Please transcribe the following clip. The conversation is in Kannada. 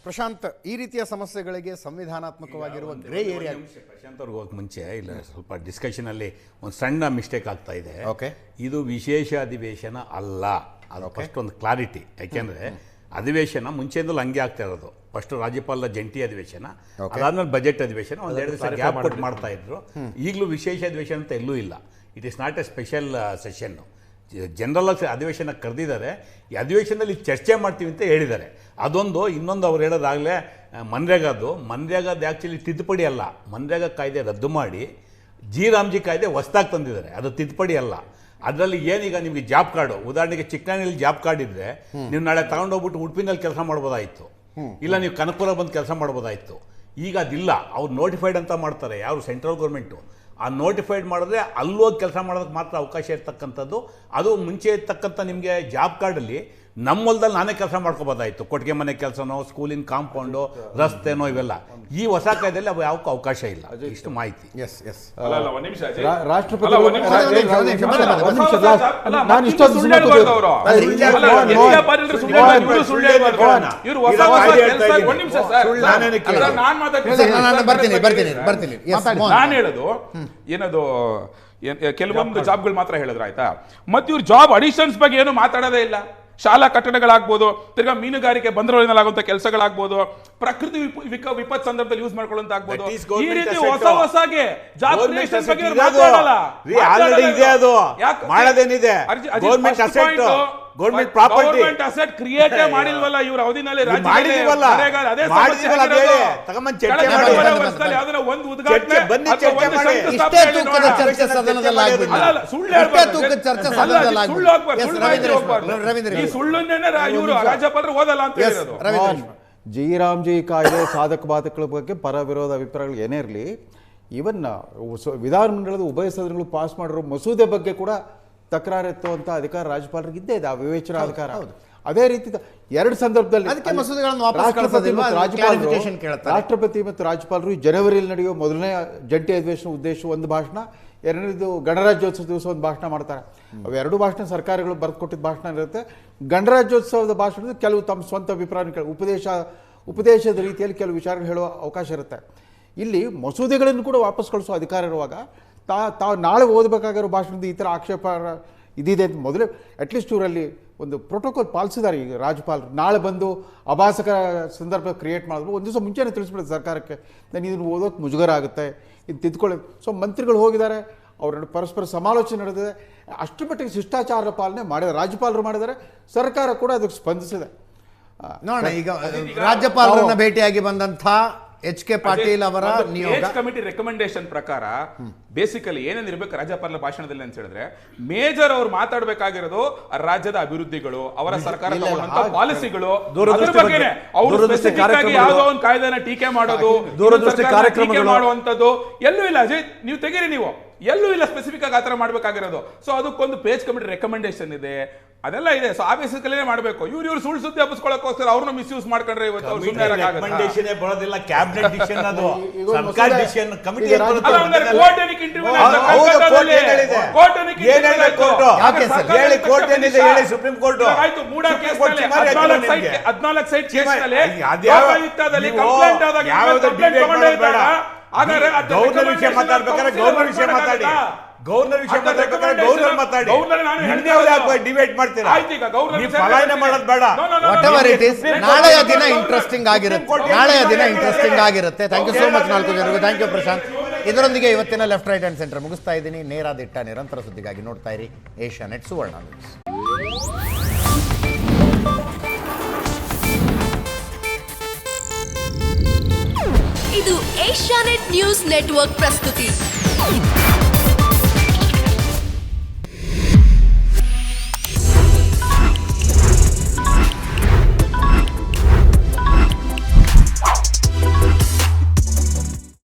ಪ್ರಶಾಂತ್, ಈ ರೀತಿಯ ಸಮಸ್ಯೆಗಳಿಗೆ ಸಂವಿಧಾನಾತ್ಮಕವಾಗಿರುವ ಗ್ರೇ ಏರಿಯಾ. ಪ್ರಶಾಂತ್ ಅವ್ರಿಗೆ ಹೋಗಕ್ಕೆ ಮುಂಚೆ ಇಲ್ಲ ಸ್ವಲ್ಪ ಡಿಸ್ಕಷನಲ್ಲಿ ಒಂದು ಸಣ್ಣ ಮಿಸ್ಟೇಕ್ ಆಗ್ತಾ ಇದೆ. ಓಕೆ, ಇದು ವಿಶೇಷ ಅಧಿವೇಶನ ಅಲ್ಲ, ಅದು ಫಸ್ಟ್ ಒಂದು ಕ್ಲಾರಿಟಿ. ಯಾಕೆಂದರೆ ಅಧಿವೇಶನ ಮುಂಚೆಯಿಂದಲೂ ಹಂಗೆ ಆಗ್ತಾ ಇರೋದು. ಫಸ್ಟ್ ರಾಜ್ಯಪಾಲರ ಜಂಟಿ ಅಧಿವೇಶನ, ಅದಾದ್ಮೇಲೆ ಬಜೆಟ್ ಅಧಿವೇಶನ, ಒಂದೆರಡು ದಿವಸ ಗ್ಯಾಪ್ ಕೊಟ್ಟು ಮಾಡ್ತಾ ಇದ್ರು. ಈಗಲೂ ವಿಶೇಷ ಅಧಿವೇಶನ ಅಂತ ಎಲ್ಲೂ ಇಲ್ಲ. It is not A special session. General ಅಧಿವೇಶನ ಕರೆದಿದ್ದಾರೆ. ಈ ಅಧಿವೇಶನದಲ್ಲಿ ಚರ್ಚೆ ಮಾಡ್ತೀವಿ ಅಂತ ಹೇಳಿದ್ದಾರೆ. ಅದೊಂದು. ಇನ್ನೊಂದು ಅವ್ರು ಹೇಳೋದಾಗಲೇ ಮನ್ರೇಗಾದು ಆ್ಯಕ್ಚುಲಿ ತಿದ್ದುಪಡಿ ಅಲ್ಲ. ಮನ್ರೇಗಾ ಕಾಯ್ದೆ ರದ್ದು ಮಾಡಿ ಜಿ ರಾಮ್ಜಿ ಕಾಯ್ದೆ ಹೊಸ್ದಾಗಿ ತಂದಿದ್ದಾರೆ. ಅದು ತಿದ್ದುಪಡಿ ಅಲ್ಲ. ಅದರಲ್ಲಿ ಏನೀಗ ನಿಮಗೆ ಜಾಬ್ ಕಾರ್ಡು, ಉದಾಹರಣೆಗೆ ಚಿಕ್ಕನಲ್ಲಿ ಜಾಬ್ ಕಾರ್ಡ್ ಇದ್ದರೆ ನೀವು ನಾಳೆ ತಗೊಂಡೋಗ್ಬಿಟ್ಟು ಉಡುಪಿನಲ್ಲಿ ಕೆಲಸ ಮಾಡ್ಬೋದಾಯಿತು, ಇಲ್ಲ ನೀವು ಕನಕಪುರ ಬಂದು ಕೆಲಸ ಮಾಡ್ಬೋದಾಯಿತು. ಈಗ ಅದಿಲ್ಲ. ಅವ್ರು ನೋಟಿಫೈಡ್ ಅಂತ ಮಾಡ್ತಾರೆ, ಯಾರು ಸೆಂಟ್ರಲ್ ಗೌರ್ಮೆಂಟು. ಆ ನೋಟಿಫೈಡ್ ಮಾಡಿದ್ರೆ ಅಲ್ಲೋಗಿ ಕೆಲಸ ಮಾಡೋದಕ್ಕೆ ಮಾತ್ರ ಅವಕಾಶ ಇರ್ತಕ್ಕಂಥದ್ದು. ಅದು ಮುಂಚೆ ಇರ್ತಕ್ಕಂಥ ನಿಮಗೆ ಜಾಬ್ ಕಾರ್ಡಲ್ಲಿ ನಮ್ಮ ಹೊಲದಲ್ಲಿ ನಾನೇ ಕೆಲಸ ಮಾಡ್ಕೋಬೋದಾಯಿತು. ಕೊಟ್ಟಿಗೆ ಮನೆ ಕೆಲಸನೋ, ಸ್ಕೂಲಿನ ಕಾಂಪೌಂಡು, ರಸ್ತೆನೋ, ಇವೆಲ್ಲ. ಈ ಹೊಸ ಕಾಯ್ದೆಯಲ್ಲಿ ಅವು ಯಾವಕ್ಕೂ ಅವಕಾಶ ಇಲ್ಲ. ಇಷ್ಟು ಮಾಹಿತಿ. ನಾನು ಹೇಳೋದು ಏನದು ಕೆಲವೊಂದು ಜಾಬ್ಗಳು ಮಾತ್ರ ಹೇಳಿದ್ರು, ಆಯ್ತಾ. ಮತ್ತೆ ಇವ್ರು ಜಾಬ್ ಅಡಿಷನ್ಸ್ ಬಗ್ಗೆ ಏನು ಮಾತಾಡೋದೇ ಇಲ್ಲ. ಶಾಲಾ ಕಟ್ಟಡಗಳಾಗ್ಬೋದು, ತಿರ್ಗಾ ಮೀನುಗಾರಿಕೆ ಬಂದರುಗಳಾಗುವಂತ ಕೆಲಸಗಳಾಗ್ಬೋದು, ಪ್ರಕೃತಿ ವಿಪತ್ತು ಸಂದರ್ಭದಲ್ಲಿ ಯೂಸ್ ಮಾಡ್ಕೊಳ್ಳುವಂತ ಆಗ್ಬೋದು. ಈ ರೀತಿ ಹೊಸಗೆ ಜಾಬ್ ಕ್ರಿಯೇಷನ್ ಬಗ್ಗೆ ಮಾತಾಡಲ್ಲ. ಗೌರ್ಮೆಂಟ್ ಪ್ರಾಪರ್ಟಿ ಅಸೆಟ್ ಕ್ರಿಯೇಟ್ ಮಾಡಿಲ್ವಲ್ಲ ಇವ್ರ ಅವಧಿನಲ್ಲಿ. ಒಂದು ಉದ್ಘಾಟನೆ ಸುಳ್ಳುನ್ನೇ ಇವರು ರಾಜ್ಯಪಾಲರು ಓದಲ್ಲ ಅಂತ ಹೇಳೋದು. ಜಿ ರಾಮ್ಜಿ ಕಾಯ್ದೆ ಸಾಧಕ ಬಾಧಕಗಳ ಬಗ್ಗೆ ಪರ ವಿರೋಧ ಅಭಿಪ್ರಾಯಗಳು ಏನೇ ಇರಲಿ, ಇವನ್ ವಿಧಾನಮಂಡಲದ ಉಭಯ ಸದನಗಳು ಪಾಸ್ ಮಾಡಿರೋ ಮಸೂದೆ ಬಗ್ಗೆ ಕೂಡ ತಕರಾರು ಎತ್ತುವಂತ ಅಧಿಕಾರ ರಾಜ್ಯಪಾಲರಿಗೆ ಇದ್ದೇ ಇದೆ, ಆ ವಿವೇಚನಾ ಅಧಿಕಾರ. ಅದೇ ರೀತಿ ಎರಡು ಸಂದರ್ಭದಲ್ಲಿ ರಾಷ್ಟ್ರಪತಿ ಮತ್ತು ರಾಜ್ಯಪಾಲರು ಜನವರಿಯಲ್ಲಿ ನಡೆಯುವ ಮೊದಲನೇ ಜಂಟಿ ಅಧಿವೇಶನ ಉದ್ದೇಶ ಒಂದು ಭಾಷಣ, ಎರಡನೇದು ಗಣರಾಜ್ಯೋತ್ಸವ ದಿವಸ ಒಂದು ಭಾಷಣ ಮಾಡ್ತಾರೆ. ಅವೆರಡು ಭಾಷಣ ಸರ್ಕಾರಗಳು ಬರೆದು ಕೊಟ್ಟಿದ್ದ ಭಾಷಣ ಇರುತ್ತೆ. ಗಣರಾಜ್ಯೋತ್ಸವದ ಭಾಷಣದ ಕೆಲವು ತಮ್ಮ ಸ್ವಂತ ಅಭಿಪ್ರಾಯ ಉಪದೇಶದ ರೀತಿಯಲ್ಲಿ ಕೆಲವು ವಿಚಾರಗಳು ಹೇಳುವ ಅವಕಾಶ ಇರುತ್ತೆ. ಇಲ್ಲಿ ಮಸೂದೆಗಳನ್ನು ಕೂಡ ವಾಪಸ್ ಕಳಿಸೋ ಅಧಿಕಾರ ಇರುವಾಗ ತಾವು ನಾಳೆ ಓದಬೇಕಾಗಿರೋ ಭಾಷಣದ ಈ ಥರ ಆಕ್ಷೇಪ ಇದಿದೆ ಅಂತ ಮೊದಲೇ ಅಟ್ಲೀಸ್ಟ್ ಇವರಲ್ಲಿ ಒಂದು ಪ್ರೋಟೋಕಾಲ್ ಪಾಲಿಸಿದ್ದಾರೆ. ಈಗ ರಾಜ್ಯಪಾಲರು ನಾಳೆ ಬಂದು ಅಭಾಸಕ ಸಂದರ್ಭ ಕ್ರಿಯೇಟ್ ಮಾಡಿದ್ರು ಒಂದು ದಿವಸ ಮುಂಚೆನೇ ತಿಳಿಸ್ಬಿಡುತ್ತೆ ಸರ್ಕಾರಕ್ಕೆ, ನಾನು ಇದನ್ನು ಓದೋಕೆ ಮುಜುಗರ ಆಗುತ್ತೆ, ಇದು ತಿದ್ಕೊಳ್ಳಿ. ಸೊ ಮಂತ್ರಿಗಳು ಹೋಗಿದ್ದಾರೆ, ಅವರ ಪರಸ್ಪರ ಸಮಾಲೋಚನೆ ನಡೆದಿದೆ. ಅಷ್ಟರ ಮಟ್ಟಿಗೆ ಶಿಷ್ಟಾಚಾರ ಪಾಲನೆ ಮಾಡಿದ್ದಾರೆ, ರಾಜ್ಯಪಾಲರು ಮಾಡಿದ್ದಾರೆ, ಸರ್ಕಾರ ಕೂಡ ಅದಕ್ಕೆ ಸ್ಪಂದಿಸಿದೆ. ನೋಡೋಣ, ಈಗ ರಾಜ್ಯಪಾಲರನ್ನ ಭೇಟಿಯಾಗಿ ಬಂದಂಥ ಎಚ್.ಕೆ. ಪಾಟೀಲ್ ಅವರ ನಿಯೋಗ ಕಮಿಟಿ ರೆಕಮೆಂಡೇಶನ್ ಪ್ರಕಾರ ಬೇಸಿಕಲಿ ಏನೇನಿರ್ಬೇಕು ರಾಜ್ಯಪಾಲರ ಭಾಷಣದಲ್ಲಿ ಅಂತ ಹೇಳಿದ್ರೆ, ಮೇಜರ್ ಅವ್ರು ಮಾತಾಡಬೇಕಾಗಿರೋದು ರಾಜ್ಯದ ಅಭಿವೃದ್ಧಿಗಳು, ಅವರ ಸರ್ಕಾರ ತಗೊಂಡಂತ ಪಾಲಿಸಿಗಳು, ಅವರು ಸ್ಪೆಸಿಫಿಕ್ ಆಗಿ ಯಾವುದೋ ಒಂದು ಕಾಯ್ದೆನ ಟೀಕೆ ಮಾಡೋದು, ಟೀಕೆ ಮಾಡುವಂತದ್ದು ಎಲ್ಲೂ ಇಲ್ಲ. ಅಜಯ್, ನೀವು ತೆಗೀರಿ, ನೀವು ಎಲ್ಲೂ ಇಲ್ಲ ಸ್ಪೆಸಿಫಿಕ್ ಆಗಿ ಆತರ ಮಾಡ್ಬೇಕಾಗಿರೋದು. ಸೊ ಅದಕ್ಕೊಂದು ಪೇಜ್ ಕಮಿಟಿ ರೆಕಮೆಂಡೇಶನ್ ಇದೆ, ಅದೆಲ್ಲ ಇದೆ. ಸೊ ಆ ಬೇಸಿಕಲ್ಲೇ ಮಾಡಬೇಕು. ಇವ್ರು ಸುಳ್ಳು ಸುದ್ದಿ ಹಬ್ಬಿಸ್ಕೊಳ್ಳೋಕೋಸ್ಕರ ಅವ್ರನ್ನ ಮಿಸ್ಯೂಸ್ ಮಾಡ್ಕೊಂಡ್ರೆ ಇವತ್ತು ಬರೋದಿಲ್ಲ. ಕ್ಯಾಬಿನೆಟ್ ಡಿಸಿಷನ್, ಅದು ಸರ್ಕಾರ ಡಿಸಿಷನ್, ಕಮಿಟಿ ಸುಪ್ರೀಂ ಕೋರ್ಟ್ ಆಯ್ತು. 14 ಸೈಟ್ ಕೇಸ್ನಲ್ಲಿ ಕಂಪ್ಲೇಂಟ್ ಆದಾಗ ಗೌರ್ನರ್ ವಿಷಯ ಮಾತಾಡ್ಬೇಕಾದ್ರೆ ಗೌರ್ನರ್ ವಿಷಯ ಮಾತಾಡಿ, ಗೌರ್ನರ್ ವಿಷಯ ಮಾತಾಡ್ಬೇಕಾದ್ರೆ ಗೌರ್ನರ್ ಮಾತಾಡಿ. ಡಿಬೇಟ್ ಮಾಡ್ತೀರಾ? ಪಲಾಯನ ಮಾಡೋದು ಬೇಡ. ನಾಳೆಯ ದಿನ ಇಂಟ್ರೆಸ್ಟಿಂಗ್ ಆಗಿರುತ್ತೆ. ಥ್ಯಾಂಕ್ ಯು ಸೋ ಮಚ್ ನಾಲ್ಕು ಜನರಿಗೂ. Thank you Prashant. ಇದರೊಂದಿಗೆ ಇವತ್ತಿನ ಲೆಫ್ಟ್ ರೈಟ್ ಅಂಡ್ ಸೆಂಟರ್ ಮುಗಿಸ್ತಾ ಇದ್ದೀನಿ. ನೇರ ದಿಟ್ಟ ನಿರಂತರ ಸುದ್ದಿಗಾಗಿ ನೋಡ್ತಾ ಇರಿ ಏಷ್ಯಾನೆಟ್ ಸುವರ್ಣ ನ್ಯೂಸ್. ಇದು ಏಷ್ಯಾನೆಟ್ ನ್ಯೂಸ್ ನೆಟ್ವರ್ಕ್ ಪ್ರಸ್ತುತಿ.